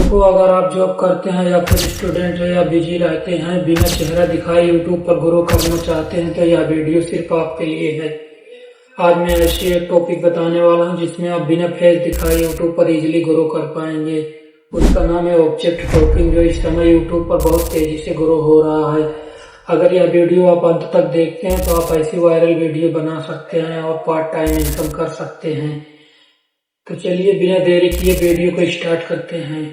दोस्तों, अगर आप जॉब करते हैं या फिर स्टूडेंट है या बिजी रहते हैं, बिना चेहरा दिखाए यूट्यूब पर ग्रो करना चाहते हैं तो यह वीडियो सिर्फ आपके लिए है। आज मैं ऐसी एक टॉपिक बताने वाला हूं जिसमें आप बिना फेस दिखाए यूट्यूब पर इजीली ग्रो कर पाएंगे। उसका नाम है ऑब्जेक्ट टॉकिंग, जो इस समय यूट्यूब पर बहुत तेजी से ग्रो हो रहा है। अगर यह वीडियो आप अंत तक देखते हैं तो आप ऐसी वायरल वीडियो बना सकते हैं और पार्ट टाइम इनकम कर सकते हैं। तो चलिए बिना देरी किए वीडियो को स्टार्ट करते हैं।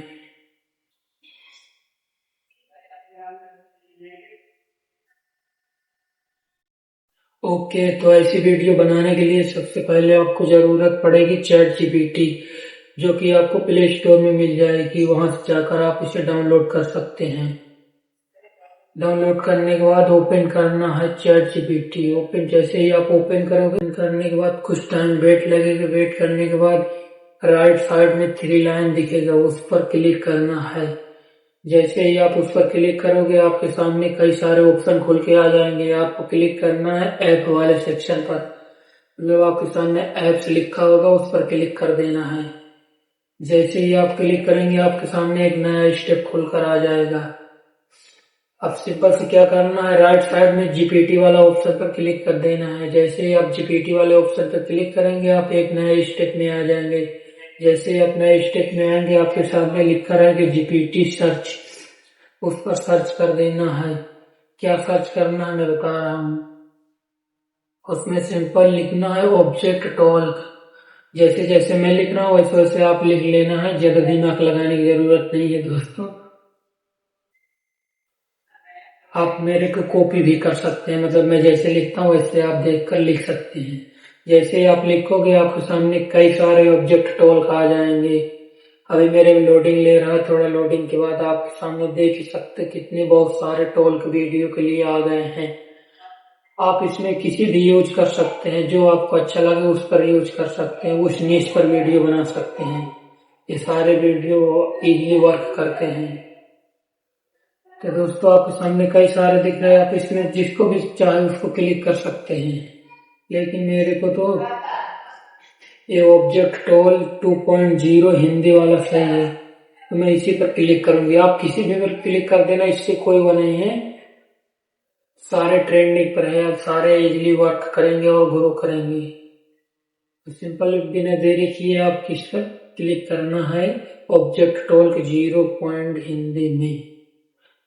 ओके, तो ऐसी वीडियो बनाने के लिए सबसे पहले आपको जरूरत पड़ेगी चैट जीपीटी, जो कि आपको प्ले स्टोर में मिल जाएगी। वहां से जाकर आप इसे डाउनलोड कर सकते हैं। डाउनलोड करने के बाद ओपन करना है चैट जीपीटी। ओपन जैसे ही आप ओपन करोगे, करने के बाद कुछ टाइम वेट लगेगा। वेट करने के बाद राइट साइड में 3 लाइन दिखेगा, उस पर क्लिक करना है। जैसे ही आप उस पर क्लिक करोगे, आपके सामने कई सारे ऑप्शन खुल के आ जाएंगे। आपको क्लिक करना है ऐप वाले सेक्शन पर, मतलब आपके सामने ऐप्स लिखा होगा, उस पर क्लिक कर देना है। जैसे ही आप क्लिक करेंगे, आपके सामने एक नया स्टेप खुलकर आ जाएगा। अब सिंपल से क्या करना है, राइट साइड में जीपीटी वाला ऑप्शन पर क्लिक कर देना है। जैसे ही आप जीपीटी वाले ऑप्शन पर क्लिक करेंगे, आप एक नए स्टेप में आ जाएंगे। जैसे ही आप नए स्टेप में आएंगे, आपके सामने लिखा रहेगा जीपीटी सर्च, उस पर सर्च कर देना है। क्या सर्च करना है मैं बता रहा हूँ। उसमें सिंपल लिखना है ऑब्जेक्ट टॉल्क। जैसे जैसे मैं लिख रहा हूँ वैसे वैसे आप लिख लेना है, ज्यादा दिमाग लगाने की जरूरत नहीं है दोस्तों। आप मेरे को कॉपी भी कर सकते हैं, मतलब मैं जैसे लिखता हूँ वैसे आप देखकर लिख सकते हैं। जैसे ही आप लिखोगे, आपके सामने कई सारे ऑब्जेक्ट टॉल्क आ जाएंगे। अभी मेरे में लोडिंग ले रहा है, थोड़ा लोडिंग के बाद आपके सामने देख ही सकते कितने बहुत सारे टॉल्क वीडियो के लिए आ गए हैं। आप इसमें किसी भी यूज कर सकते हैं, जो आपको अच्छा लगे उस पर यूज कर सकते हैं, उस नीच पर वीडियो बना सकते हैं। ये सारे वीडियो इजीली वर्क करते हैं। तो दोस्तों, आपके सामने कई सारे दिख रहे हैं, आप इसमें जिसको भी चाहे उसको क्लिक कर सकते हैं। लेकिन मेरे को तो ये ऑब्जेक्ट टॉल 2.0 हिंदी वाला सही है, तो मैं इसी पर क्लिक करूंगी। आप किसी भी पर क्लिक कर देना, इससे कोई वो नहीं है। सारे ट्रेंडिंग पर है, आप सारे इजीली वर्क करेंगे और ग्रो करेंगे। तो सिंपल बिना देरी किए आप किस पर क्लिक करना है, ऑब्जेक्ट टॉल्क 0 हिंदी में।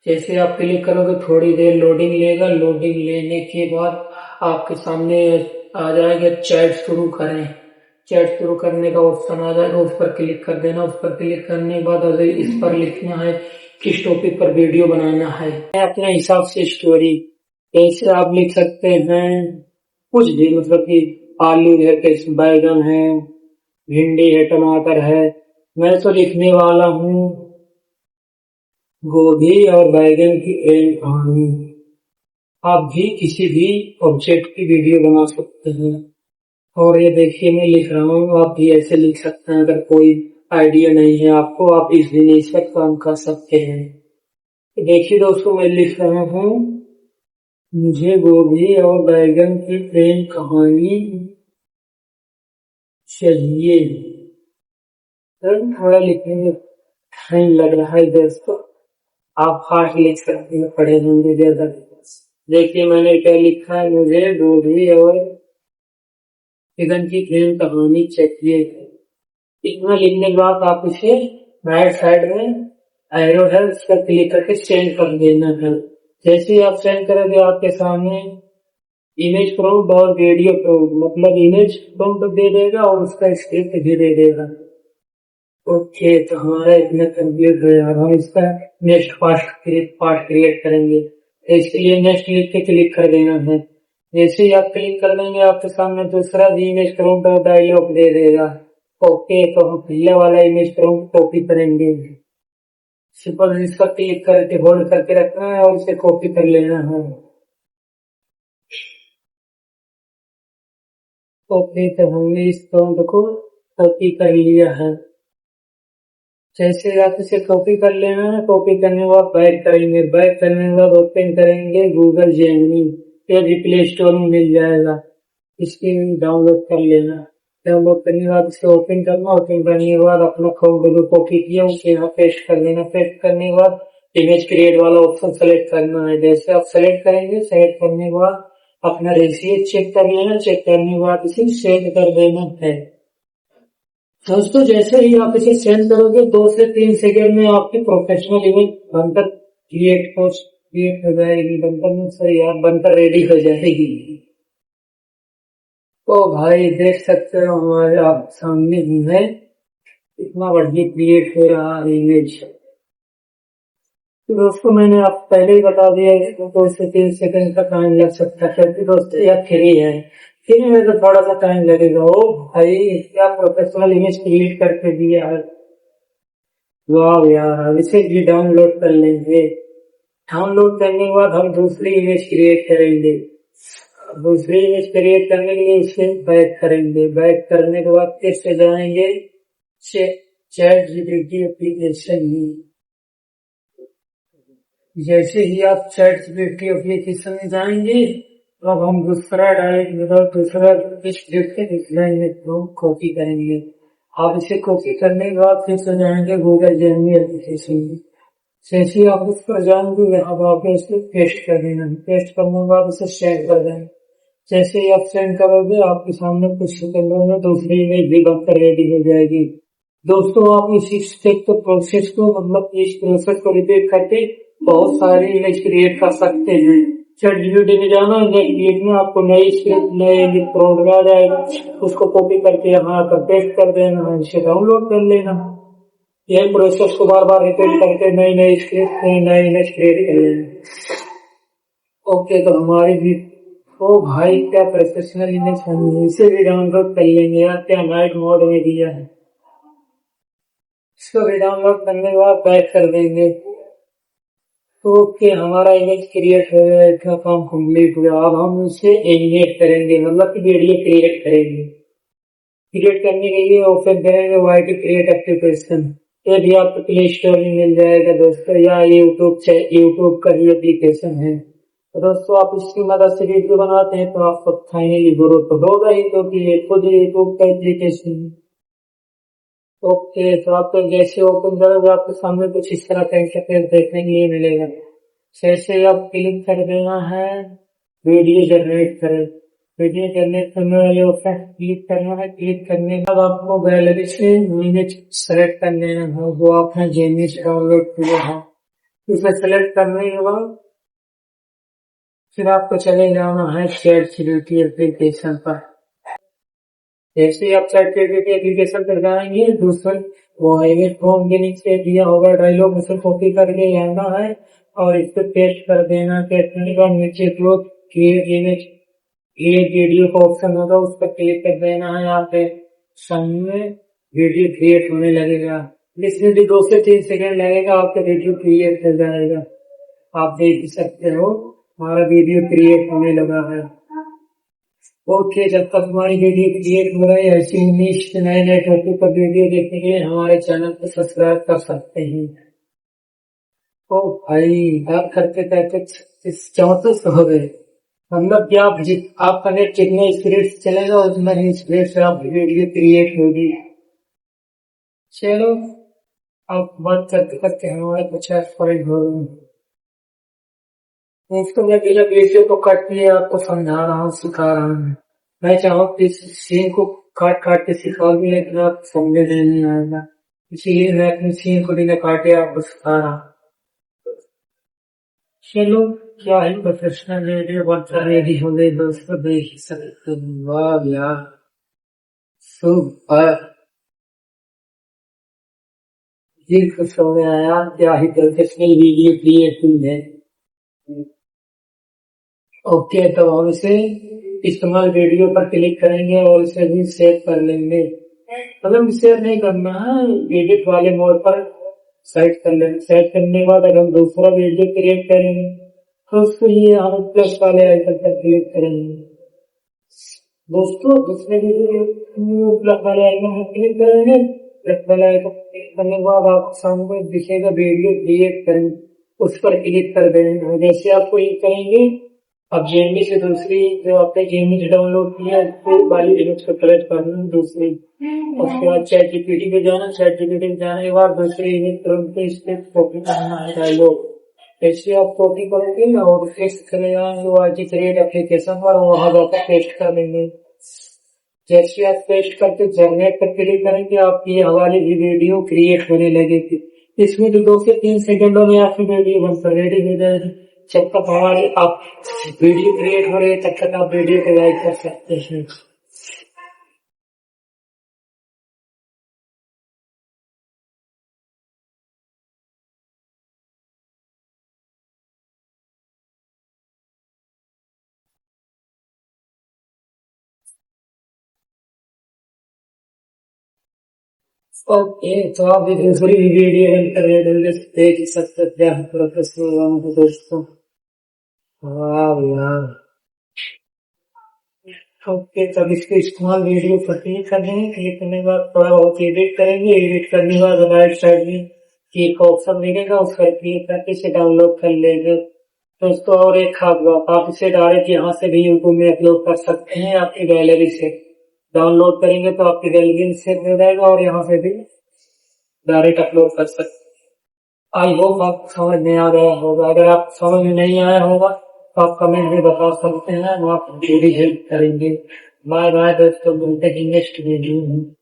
जैसे आप क्लिक करोगे, थोड़ी देर लोडिंग लेगा। लोडिंग लेने के बाद आपके सामने आ जाएगा चैट शुरू करें। चैट शुरू करने का ऑप्शन आ जाएगा, उस पर क्लिक कर देना। उस पर क्लिक करने के बाद अगर इस पर लिखना है किस टॉपिक पर वीडियो बनाना है, अपने हिसाब से स्टोरी। ऐसे आप लिख सकते हैं कुछ भी, मतलब कि आलू है, कैसे बैगन है, भिंडी है, टमाटर है। मैं तो लिखने वाला हूँ गोभी और बैगन की एक कहानी। आप भी किसी भी ऑब्जेक्ट की वीडियो बना सकते हैं। और ये देखिए मैं लिख रहा हूँ, आप भी ऐसे लिख सकते हैं। अगर कोई आइडिया नहीं है आपको, आप इस दिन इस पर काम कर सकते हैं। देखिए दोस्तों, मैं लिख रहा हूँ मुझे गोभी और बैगन की प्रेम कहानी चाहिए। थोड़ा लिखने में टाइम लग रहा है दोस्तों, आप फास्ट लिख सकते हैं, पढ़े होंगे ज्यादा। देखिए मैंने क्या लिखा है, मुझे गोभी और बैगन की प्रेम कहानी चाहिए। इतना लिखने के बाद आप इसे राइट साइड में एरो है, उस पर क्लिक करके सेंड कर देना है। जैसे ही आप सेंड करोगे, आपके सामने इमेज प्रॉम्प्ट और वीडियो प्रॉम्प्ट, मतलब इमेज प्रॉम्प्ट दे देगा और उसका स्क्रिप्ट भी दे देगा। ओके, तो हमारा इतना कंप्लीट हो जाएगा। हम इसका नेक्स्ट पार्ट क्रिएट करेंगे। इसके लिए नेक्स्ट लिख के क्लिक कर देना है। जैसे ही आप क्लिक कर देंगे, आपके सामने दूसरा भी इमेज प्रॉम्प्ट और डायलॉग दे देगा। ओके, तो हम पहले वाला इमेज प्रॉम्प्ट कॉपी करेंगे। सिंपल इस पर क्लिक करके होल्ड करके रखना है और इसे कॉपी कर लेना है। ओके, तो हमने इस प्रॉम्प्ट को कॉपी कर लिया है। जैसे आप इसे कॉपी कर लेना है। कॉपी करने के बाद बैक करेंगे। बैक करने के बाद ओपन करेंगे गूगल जेमिनी, ये भी प्ले स्टोर में मिल जाएगा। इसकी डाउनलोड कर लेना। डाउनलोड करने के बाद उसे ओपन करना, ओपन करने के बाद अपना कोड जो कॉपी किया उसे यहाँ पेस्ट कर देना, पेस्ट करने के बाद इमेज क्रिएट वाला ऑप्शन सेलेक्ट करना है। जैसे आप सेलेक्ट करेंगे, सेलेक्ट करने के बाद अपना रेशियो चेक कर लेना, चेक करने के बाद इसे सेव कर देना है। दोस्तों जैसे ही आप इसे सेंड करोगे 2 से 3 सेकंड में आपकी प्रोफेशनल इमेज बनकर क्रिएट हो जाएगी, बनकर रेडी हो जाएगी। तो भाई देख सकते हो हमारे आप सामने ही है, इतना बढ़िया क्रिएट हो रहा है इमेज। तो दोस्तों मैंने आप पहले ही बता दिया कि 2 से 3 सेकंड का टाइम लग सकता है, क्योंकि दोस्तों यह फ्री है, फ्री में तो थोड़ा सा टाइम लगेगा। ओ भाई क्या प्रोफेशनल इमेज क्रिएट करके दिया है, वाह यार। इसे भी डाउनलोड कर लेंगे, डाउनलोड करने के बाद हम दूसरी इमेज क्रिएट करेंगे। दूसरी इमेज क्रिएट करने के लिए इसे बैक करेंगे, बैक करने के बाद फिर से जाएंगे चैट जीपीटी एप्लीकेशन में। जैसे ही आप चैट जीपीटी एप्लीकेशन में जाएंगे तो अब हम दूसरा स्क्रिप्ट कॉपी करेंगे। आप इसे कॉपी करने के बाद फिर से जाएंगे गूगल जेमिनी एप्लीकेशन में। जैसे ही आप उस पर जाएंगे यहाँ पर इसे पेस्ट कर देना, पेस्ट करने के बाद उसे सेंड कर देंगे। जैसे ही आप सेंड करोगे आपके सामने कुछ सेकंडों में दूसरी इमेज भी बनकर रेडी हो जाएगी। दोस्तों आप इस प्रोसेस को रिपीट करके बहुत सारी इमेज क्रिएट कर सकते हैं। चैट जीपीटी में जाना, नेक्स्ट में आपको नई स्क्रिप्ट नए प्रोग्राम आ जाएगा, उसको कॉपी करके यहाँ पर पेस्ट कर देना, इसे डाउनलोड कर लेना। यह प्रोसेस को बार बार रिपीट करके नई स्क्रिप्ट नई इमेज क्रिएट कर लेना। ओके, तो हमारी भी ओ भाई क्या प्रोफेशनल इमेज है, इसे भी डाउनलोड कर लेंगे यार, क्या नाइट मोड में दिया है। इसको भी डाउनलोड करने के बाद बैक कर देंगे। ओके, हमारा इमेज क्रिएट हो गया, इतना काम कंप्लीट हुआ। अब हम इसे एनिमेट करेंगे, मतलब कि वीडियो क्रिएट करेंगे। क्रिएट करने के लिए ओपन करेंगे वाईटी क्रिएट एप्लीकेशन। ये भी आपको प्ले स्टोर में मिल जाएगा दोस्तों, या यूट्यूब का ही एप्लीकेशन है। तो दोस्तों आप इसकी मदद से वीडियो बनाते हैं तो आपको फाइनली जरूरत तो होगा ही, क्योंकि ये खुद यूट्यूब का एप्लीकेशन है। ओके, तो आप जैसे ओपन करोगे आपके सामने कुछ इस तरह का इंटरफेस देखने के लिए मिलेगा। जैसे आप क्लिक कर देना है वीडियो जनरेट करें, वीडियो जनरेट करने वाले ऑप्शन क्लिक करना है। क्लिक करने के बाद आपको गैलरी से इमेज सेलेक्ट कर लेना है, वो आपने जेमिनी से डाउनलोड किया है। इसे सेलेक्ट करने के बाद फिर आपको चले जाना है चैट जीपीटी एप्लीकेशन पर। जैसे ही आप चैट जीपीटी एप्लीकेशन पर जाएंगे, दूसरे वो इमेज फॉर्म के नीचे दिया होगा डायलॉग, उसे कॉपी करके लाना है और इस पर पेस्ट कर देना। पेस्ट करने के बाद नीचे जो क्रिएट इमेज क्रिएट वीडियो का ऑप्शन होगा उस पर क्लिक कर देना है। आपके सामने वीडियो क्रिएट होने लगेगा, इसमें भी 2 से 3 सेकंड लगेगा, आपका वीडियो क्रिएट हो जाएगा। आप देख सकते हो हमारा वीडियो क्रिएट होने लगा है। ओके, जब तक हमारी वीडियो क्रिएट हो रही है, ऐसी नए टॉपिक पर वीडियो देखने के लिए हमारे चैनल को सब्सक्राइब कर सकते हैं। ओ भाई आप करते करते 34 हो गए, मतलब कि आपका नेट जितना स्पीड से चलेगा उतना ही स्पीड से आप वीडियो क्रिएट होगी। चलो अब बात करते करते हमारे 50 पॉइंट हो गए। उसको मैं बिना वीडियो को काट के आपको समझा रहा हूँ, सिखा रहा हूँ। मैं चाहूँ कि इस सीन को काट काट के सिखा भी, लेकिन आप समझे नहीं आएगा, इसीलिए मैं अपनी सीन को बिना काटे आपको सिखा रहा हूँ। चलो क्या ही प्रोफेशनल वीडियो बनकर रेडी हो गई दोस्तों, देख ही सकते हो। वाह यार सुपर, जी खुश हो गया यार, क्या ही प्रोफेशनल वीडियो क्रिएट हुई है। ओके, तो हम इसे इस्तेमाल वीडियो पर क्लिक करेंगे और इसे भी सेव कर लेंगे। मतलब सेव नहीं करना है, एडिट वाले मोड पर सेट कर लेंगे। सेट करने के बाद अगर हम दूसरा वीडियो क्रिएट करेंगे तो उसके लिए हम प्लस वाले आइकन पर क्लिक करेंगे। दोस्तों दूसरे वीडियो प्लस वाले आइकन पर क्लिक करेंगे, प्लस वाले आइकन क्लिक करने के बाद आपको सामने दिखेगा वीडियो क्रिएट करेंगे, उस पर क्लिक कर देंगे। जैसे आप क्लिक करेंगे अब जेएनबी से दूसरी जो आपने जेएनबी से डाउनलोड किया फिर वाली इमेज को सेलेक्ट करना दूसरी, उसके बाद चैट जीपीटी पे जाना, चैट जीपीटी पे जाने के बाद दूसरी इमेज तुरंत इस पे कॉपी करना है डायलॉग। ऐसे आप कॉपी करोगे और फिर चले जाएंगे वो आईटी क्रिएट एप्लीकेशन पर, वहां जाकर पेस्ट कर देंगे। जैसे आप पेस्ट करके जनरेट पर क्लिक करेंगे आपकी ये हवाले की वीडियो क्रिएट होने लगेगी। इसमें तो 2 से 3 सेकंडों में आपकी वीडियो बनकर रेडी हो जाएगी। जब तक हमारे आप वीडियो क्रिएट हो रहे हैं तब तक आप वीडियो को लाइक कर सकते हैं। ओके, तो आप भी दूसरी वीडियो इंटरनेट में देख सकते हैं प्रोफेशनल दोस्तों। वाह यार। ओके, तब इसके इस्तेमाल वीडियो कटिंग करने क्लिक करने के बाद थोड़ा बहुत एडिट करेंगे। एडिट करने के बाद राइट साइड में एक ऑप्शन मिलेगा, उस पर क्लिक करके इसे डाउनलोड कर लेंगे दोस्तों। और एक खास बात, आप इसे डायरेक्ट यहाँ से भी यूट्यूब में अपलोड कर सकते हैं। आपकी गैलरी से डाउनलोड करेंगे तो आपकी गैलरी में सेव हो जाएगा और यहाँ से भी डायरेक्ट अपलोड कर सकते हैं। आई होप आपको समझ में आ गया होगा। अगर आप समझ में नहीं आया होगा तो आप कमेंट में बता सकते हैं, हम आपकी पूरी हेल्प करेंगे। बाय बाय दोस्तों, मिलते हैं नेक्स्ट वीडियो में।